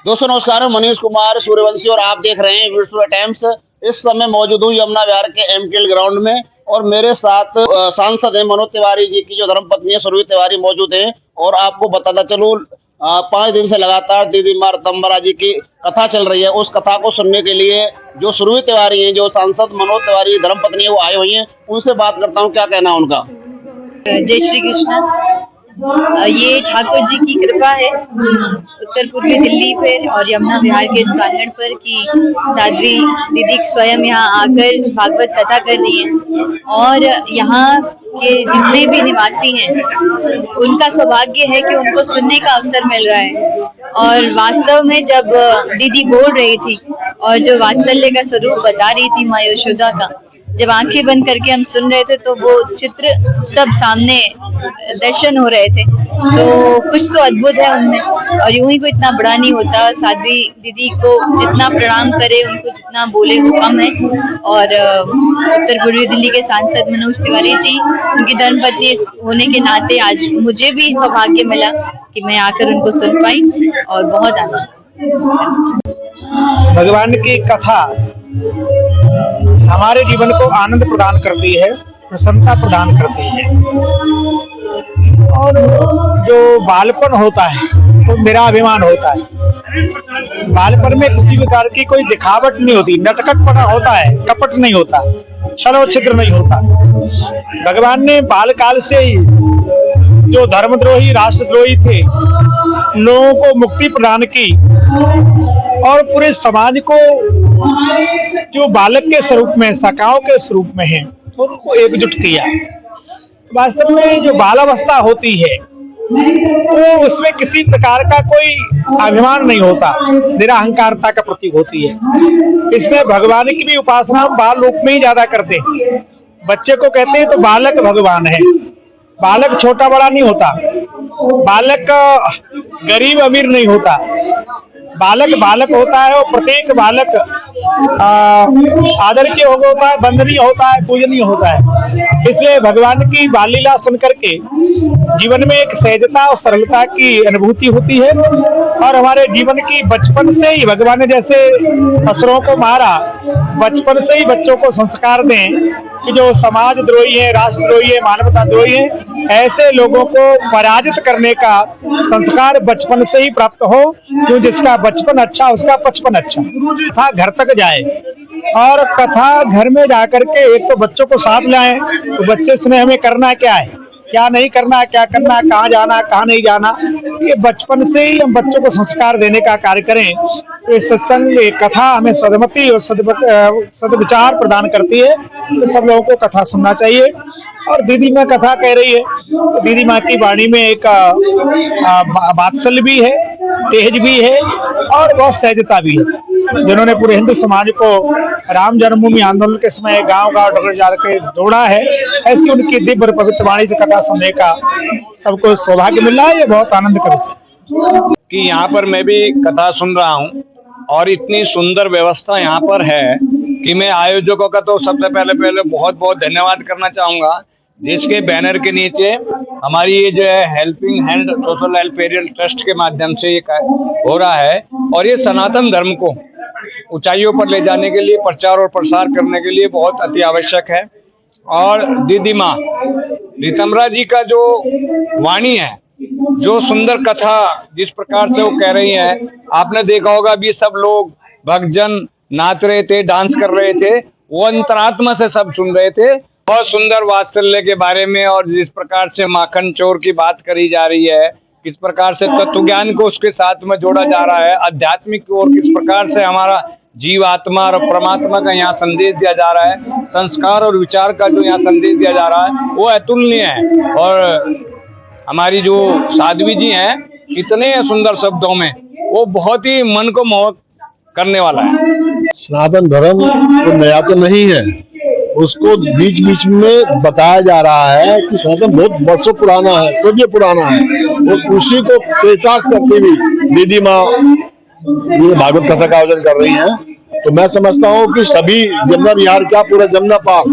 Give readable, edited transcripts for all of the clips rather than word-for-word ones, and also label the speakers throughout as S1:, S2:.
S1: दोस्तों नमस्कार, मनीष कुमार सूर्यवंशी और आप देख रहे हैं विजुअल टाइम्स। इस समय मौजूद हूँ यमुना विहार के एमकेएल ग्राउंड में और मेरे साथ सांसद हैं मनोज तिवारी जी की जो धर्मपत्नी है सुरभि तिवारी मौजूद है। और आपको बताता चलूं 5 दिन से लगातार दीदी माँ रतम्बरा जी की कथा चल रही है। उस कथा को सुनने के लिए जो सुरभि तिवारी हैं, जो सांसद मनोज तिवारी धर्मपत्नी है, वो आए हुई हैं। उनसे बात करता हूँ, क्या कहना है उनका।
S2: जय श्री कृष्ण। ये ठाकुर जी की कृपा है उत्तर पूर्वी दिल्ली पर और यमुना विहार के इस प्रांगण पर कि साध्वी दीदी स्वयं यहाँ आकर भागवत कथा कर रही है। और यहाँ के जितने भी निवासी हैं उनका सौभाग्य है कि उनको सुनने का अवसर मिल रहा है। और वास्तव में जब दीदी बोल रही थी और जो वात्सल्य का स्वरूप बता रही थी माँ यशोदा का, जब आंखें बंद करके हम सुन रहे थे तो वो चित्र सब सामने दर्शन हो रहे थे। तो कुछ तो अद्भुत है उनमें, और यूं ही कोई इतना बड़ा नहीं होता। साध्वी दीदी को जितना प्रणाम करे, उनको जितना बोले वो कम है। और उत्तर पूर्वी दिल्ली के सांसद मनोज तिवारी जी, उनकी धर्मपत्नी होने के नाते आज मुझे भी सौभाग्य मिला कि मैं आकर उनको सुन पाई और बहुत आनंद।
S3: भगवान की कथा हमारे जीवन को आनंद प्रदान करती है, प्रसन्नता प्रदान करती है। और जो बालपन होता है वो मेरा अभिमान होता है। बालपन में किसी प्रकार की कोई दिखावट नहीं होती, नटखटपना होता है, कपट नहीं होता, छलो छिद्र नहीं होता। भगवान ने बालकाल से ही जो धर्मद्रोही राष्ट्रद्रोही थे लोगों को मुक्ति प्रदान की और पूरे समाज को जो बालक के स्वरूप में, सखाओं के स्वरूप में है, उनको एकजुट किया। वास्तव में जो बालावस्था होती है वो उसमें किसी प्रकार का कोई अभिमान नहीं होता, निरहंकारता का प्रतीक होती है। इसमें भगवान की भी उपासना हम बाल रूप में ही ज्यादा करते हैं। बच्चे को कहते हैं तो बालक भगवान है। बालक छोटा बड़ा नहीं होता, बालक गरीब अमीर नहीं होता, बालक बालक होता है। और प्रत्येक बालक आदर के होता है, वंदनीय होता है, पूजनीय होता है। इसलिए भगवान की बाल लीला सुन करके जीवन में एक सहजता और सरलता की अनुभूति होती है। और हमारे जीवन की बचपन से ही भगवान ने जैसे असुरों को मारा, बचपन से ही बच्चों को संस्कार दें कि जो समाज द्रोही है, राष्ट्रद्रोही है, मानवता द्रोही है, ऐसे लोगों को पराजित करने का संस्कार बचपन से ही प्राप्त हो। क्यों जिसका बचपन अच्छा उसका बचपन अच्छा। कथा घर तक जाए और कथा घर में जाकर के एक तो बच्चों को साथ लाएं, तो बच्चे सुने हमें करना क्या है, क्या नहीं करना, क्या करना, कहाँ जाना, कहाँ नहीं जाना। ये बचपन से ही हम बच्चों को संस्कार देने का कार्य करें तो इस सत्संग कथा हमें सदमति और सदविचार प्रदान करती है। तो सब लोगों को कथा सुनना चाहिए। और दीदी माँ कथा कह रही है तो दीदी माँ की वाणी में एक वात्सल्य भी है, तेज भी है और बहुत सहजता भी है। जिन्होंने पूरे हिंदू समाज को राम जन्मभूमि आंदोलन के समय गांव-गांव डगर जाकर जोड़ा है, ऐसी उनकी दिव्य और पवित्र वाणी से कथा सुनने का सबको सौभाग्य मिल रहा है। ये बहुत आनंद का विषय
S4: कि यहाँ पर मैं भी कथा सुन रहा हूँ और इतनी सुंदर व्यवस्था यहाँ पर है कि मैं आयोजकों का तो सबसे पहले बहुत बहुत धन्यवाद करना चाहूँगा, जिसके बैनर के नीचे हमारी ये जो है helping hand social welfare trust के माध्यम से ये हो रहा है। और ये सनातन धर्म को ऊंचाइयों पर ले जाने के लिए, प्रचार और प्रसार करने के लिए बहुत अति आवश्यक है। और दीदी माँ रतम्बरा जी का जो वाणी है, जो सुंदर कथा जिस प्रकार से वो कह रही है, आपने देखा होगा भी सब लोग भक्तजन नाच रहे थे, डांस कर रहे थे, वो अंतरात्मा से सब सुन रहे थे। बहुत सुंदर वात्सल्य के बारे में और जिस प्रकार से माखन चोर की बात करी जा रही है, किस प्रकार से तत्व ज्ञान को उसके साथ में जोड़ा जा रहा है, आध्यात्मिक की ओर किस प्रकार से हमारा जीव आत्मा और परमात्मा का यहाँ संदेश दिया जा रहा है, संस्कार और विचार का जो यहाँ संदेश दिया जा रहा है वो अतुलनीय है। और हमारी जो साध्वी जी हैं इतने सुंदर शब्दों में, वो बहुत ही मन को मोह करने वाला है।
S5: सनातन धर्म तो नया तो नहीं है, उसको बीच बीच में बताया जा रहा है कि सनातन बहुत वर्षों पुराना है, सदियों पुराना है। और उसी को चेताक करते हुए दीदी माँ ये भागवत कथा का आयोजन कर रही हैं। तो मैं समझता हूँ कि सभी यमुना विहार क्या पूरा जमुना पार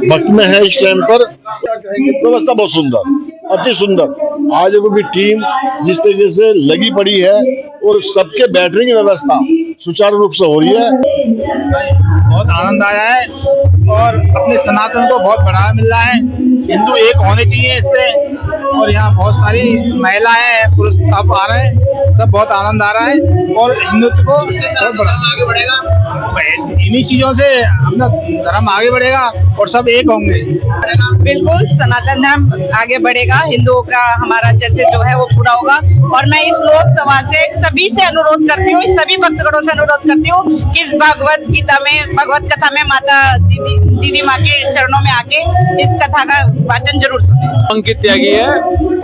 S5: भक्त में है इस टाइम पर। व्यवस्था बहुत सुंदर, अति सुंदर। आज की टीम जिस तरीके से लगी पड़ी है और सबके बैठने की व्यवस्था सुचारू रूप से हो रही है।
S3: बहुत आनंद आया है और अपने सनातन को बहुत बढ़ावा मिल रहा है। हिंदू एक होने चाहिए इससे, और यहाँ बहुत सारी महिलाएं पुरुष सब आ रहे हैं, सब बहुत आनंद आ रहा है और हिंदुत्व को बहुत आगे बढ़ेगा। इन्हीं चीजों से अपना धर्म आगे बढ़ेगा और सब एक होंगे।
S6: बिल्कुल सनातन धर्म आगे बढ़ेगा, हिंदुओं का हमारा जैसे जो है वो पूरा होगा। और मैं इस लोकसभा से सभी से अनुरोध करती हूँ, सभी भक्तगणों से अनुरोध करती हूँ कि इस भगवत गीता में, भगवत कथा में माता दीदी माँ के चरणों में आके इस कथा का वाचन जरूर सुने।
S7: अंकित त्यागी है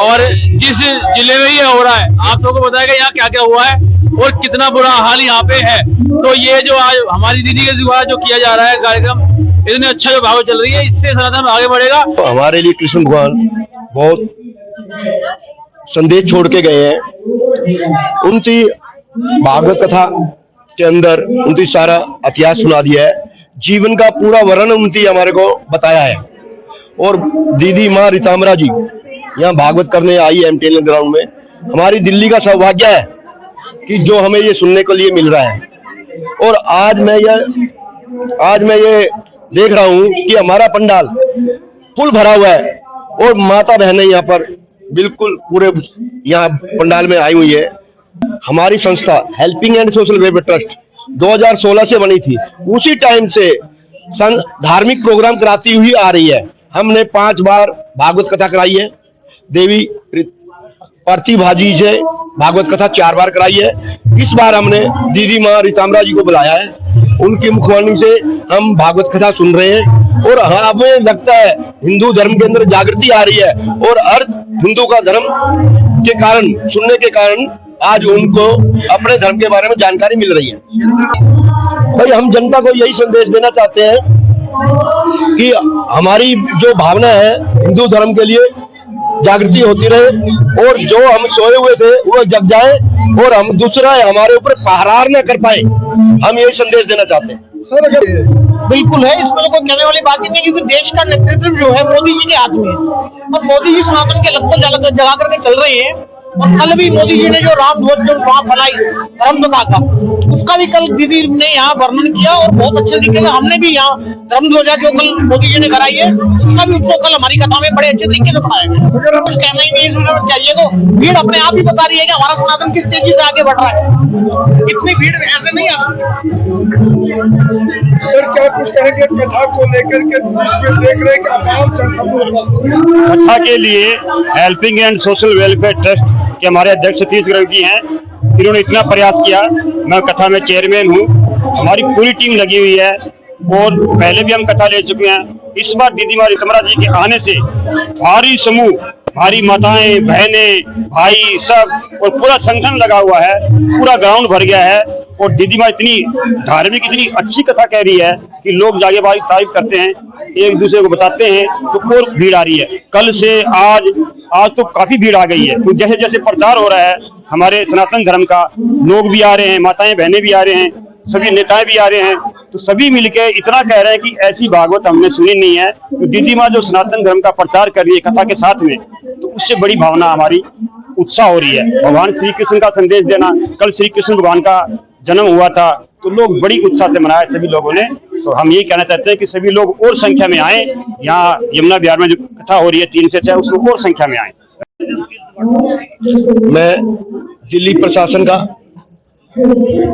S7: और जिस जिले में ये हो रहा है आप लोगों को बताएगा यहाँ क्या क्या हुआ है और कितना बुरा हाल यहाँ पे है। तो ये जो आज हमारी दीदी के द्वारा जो किया जा रहा है कार्यक्रम, इतने अच्छा जो भाव चल रही है, इससे सनातन आगे बढ़ेगा।
S5: तो हमारे लिए कृष्ण भगवान बहुत संदेश छोड़ के गए हैं। उनकी भागवत कथा के अंदर उनकी सारा इतिहास सुना दिया है, जीवन का पूरा वर्णन उनकी हमारे को बताया है। और दीदी माँ रीतांबरा जी यहाँ भागवत करने आई है एमटीएल ग्राउंड में। हमारी दिल्ली का सौभाग्य है कि जो हमें ये सुनने के लिए मिल रहा है। और आज मैं ये देख रहा हूँ कि हमारा पंडाल फुल भरा हुआ है और माता बहनें यहाँ पर बिल्कुल पूरे यहाँ पंडाल में आई हुई है। हमारी संस्था helping and social welfare trust 2016 से बनी थी, उसी टाइम से धार्मिक प्रोग्राम कराती हुई आ रही है। हमने 5 बार भागवत कथा कराई है, देवी प्रतिभा जी से भागवत कथा 4 बार कराई है। इस बार हमने दीदी माँ रीतांबरा जी को बुलाया है, उनकी मुखवाणी से हम भागवत कथा सुन रहे हैं और हमें लगता है हिंदू धर्म के अंदर जागृति आ रही है और हर हिंदू का धर्म के कारण, सुनने के कारण आज उनको अपने धर्म के बारे में जानकारी मिल रही है। भाई हम जनता को यही संदेश देना चाहते हैं कि हमारी जो भावना है हिंदू धर्म के लिए जागृति होती रहे और जो हम सोए हुए थे वो जग जाए और हम दूसरा हमारे ऊपर प्रहार न कर पाए, हम यही संदेश देना चाहते हैं।
S3: बिल्कुल है, इसमें तो कोई कहने वाली बात ही नहीं, क्योंकि देश का नेतृत्व जो है मोदी जी के हाथ में है और मोदी जी सनातन के लक्ष्य जगा करके चल रहे हैं। और कल भी मोदी जी ने जो राम ध्वज जो वहां बनाई धर्म कथा का, उसका भी कल दीदी ने यहाँ वर्णन किया और बहुत अच्छे तरीके से हमने भी यहाँ धर्म ध्वजा जो कल मोदी जी ने कराई है उसका भी उत्सव कल हमारी कथा में बड़े अच्छे तरीके से बनाया गया। अगर कुछ कहना ही नहीं इसमें चाहिए तो भीड़ अपने आप ही बता रही है कि हमारा सनातन किस तेजी से आगे बढ़ रहा है। इतनी भीड़ ऐसे नहीं आ
S5: क्या कुछ कहेंगे कथा को लेकर के देख रहे
S8: कथा के लिए helping and social welfare trust के हमारे अध्यक्ष सतीश ग्रह जी हैं, जिन्होंने इतना प्रयास किया। मैं कथा में चेयरमैन हूँ, हमारी पूरी टीम लगी हुई है और पहले भी हम कथा ले चुके हैं। इस बार दीदी माँ रीतांबरा जी के आने से भारी समूह, भारी माताएं, बहनें, भाई सब और पूरा संगठन लगा हुआ है, पूरा ग्राउंड भर गया है। और दीदी माँ इतनी धार्मिक, इतनी अच्छी कथा कह रही है कि लोग जाके भाई तारीफ करते हैं, एक दूसरे को बताते हैं, तो और भीड़ आ रही है। कल से आज तो काफी भीड़ आ गई है। तो जैसे जैसे प्रचार हो रहा है हमारे सनातन धर्म का, लोग भी आ रहे हैं, माताएं बहनें भी आ रहे हैं, सभी नेताएं भी आ रहे हैं, तो सभी मिलके इतना कह रहे हैं कि ऐसी भागवत हमने सुनी नहीं है। तो दीदी माँ जो सनातन धर्म का प्रचार कर रही है कथा के साथ में, तो उससे बड़ी भावना हमारी उत्साह हो रही है। भगवान श्री कृष्ण का संदेश देना, कल श्री कृष्ण भगवान का जन्म हुआ था, तो लोग बड़ी उत्साह से मनाया सभी लोगों ने। तो हम यही कहना चाहते हैं कि सभी लोग और संख्या में आए, यहाँ यमुना विहार में जो कथा हो रही है 3 से 6, उसमें और संख्या में आए।
S5: मैं दिल्ली प्रशासन का,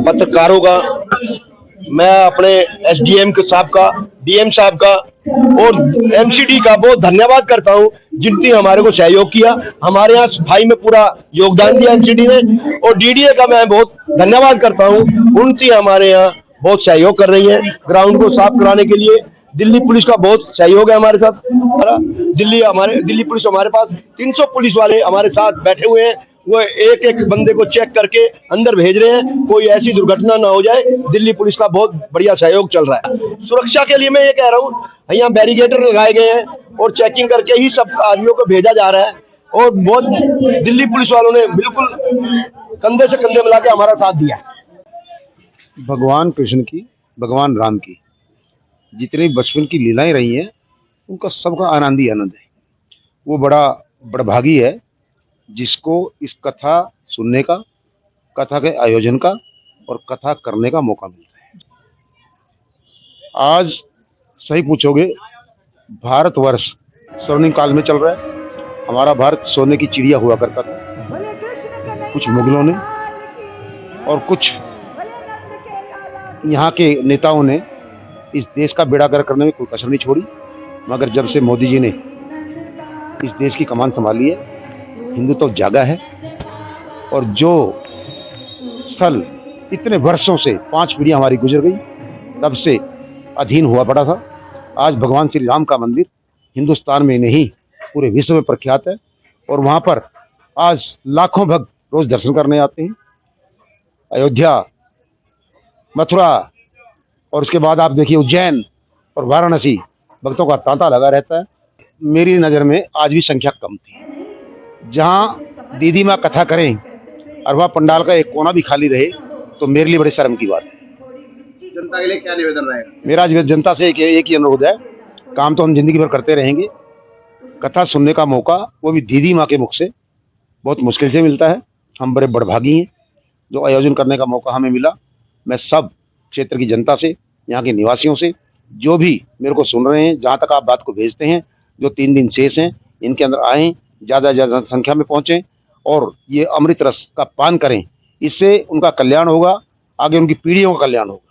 S5: पत्रकारों का, मैं अपने एसडीएम के साहब का, डीएम साहब का और एमसीडी का बहुत धन्यवाद करता हूं, जिनने हमारे को सहयोग किया। हमारे यहाँ सफाई में पूरा योगदान दिया एमसीडी ने, और डीडीए का मैं बहुत धन्यवाद करता हूं, उनकी हमारे यहाँ बहुत सहयोग कर रही है ग्राउंड को साफ कराने के लिए। दिल्ली पुलिस का बहुत सहयोग है हमारे साथ। दिल्ली पुलिस हमारे पास 300 पुलिस वाले हमारे साथ बैठे हुए हैं, वो एक एक बंदे को चेक करके अंदर भेज रहे हैं, कोई ऐसी दुर्घटना ना हो जाए। दिल्ली पुलिस का बहुत बढ़िया सहयोग चल रहा है। सुरक्षा के लिए मैं ये कह रहा हूँ, यहाँ बैरिकेटर लगाए गए हैं और चेकिंग करके ही सब आदमियों को भेजा जा रहा है। और बहुत दिल्ली पुलिस वालों ने बिल्कुल कंधे से कंधे मिला के हमारा साथ दिया।
S9: भगवान कृष्ण की, भगवान राम की जितनी बचपन की लीलाएं रही हैं, उनका सबका आनंद ही आनंद है। वो बड़ा बड़भागी है जिसको इस कथा सुनने का कथा के आयोजन का और कथा करने का मौका मिलता है। आज सही पूछोगे, भारतवर्ष स्वर्णिम काल में चल रहा है। हमारा भारत सोने की चिड़िया हुआ करता था। कुछ मुगलों ने और कुछ यहाँ के नेताओं ने इस देश का बेड़ा गर्क करने में कोई कसर नहीं छोड़ी, मगर जब से मोदी जी ने इस देश की कमान संभाली है, हिंदुत्व जागा है। और जो स्थल इतने वर्षों से 5 पीढ़ियां हमारी गुजर गई, तब से अधीन हुआ पड़ा था, आज भगवान श्री राम का मंदिर हिंदुस्तान में नहीं पूरे विश्व में प्रख्यात है। और वहाँ पर आज लाखों भक्त रोज दर्शन करने आते हैं। अयोध्या, मथुरा और उसके बाद आप देखिए उज्जैन और वाराणसी, भक्तों का तांता लगा रहता है। मेरी नज़र में आज भी संख्या कम थी। जहाँ दीदी माँ कथा करें और वह पंडाल का एक कोना भी खाली रहे, तो मेरे लिए बड़ी शर्म की बात है।
S1: जनता के लिए क्या निवेदन रहेगा?
S9: मेरा आज जनता से एक ही अनुरोध है, काम तो हम जिंदगी भर करते रहेंगे, कथा सुनने का मौका वो भी दीदी माँ के मुख से बहुत मुश्किल से मिलता है। हम बड़े बड़भागी हैं जो आयोजन करने का मौका हमें मिला। मैं सब क्षेत्र की जनता से, यहाँ के निवासियों से, जो भी मेरे को सुन रहे हैं, जहाँ तक आप बात को भेजते हैं, जो 3 दिन शेष हैं इनके अंदर आएँ, ज़्यादा से ज़्यादा संख्या में पहुँचें और ये अमृत रस का पान करें। इससे उनका कल्याण होगा, आगे उनकी पीढ़ियों का कल्याण होगा।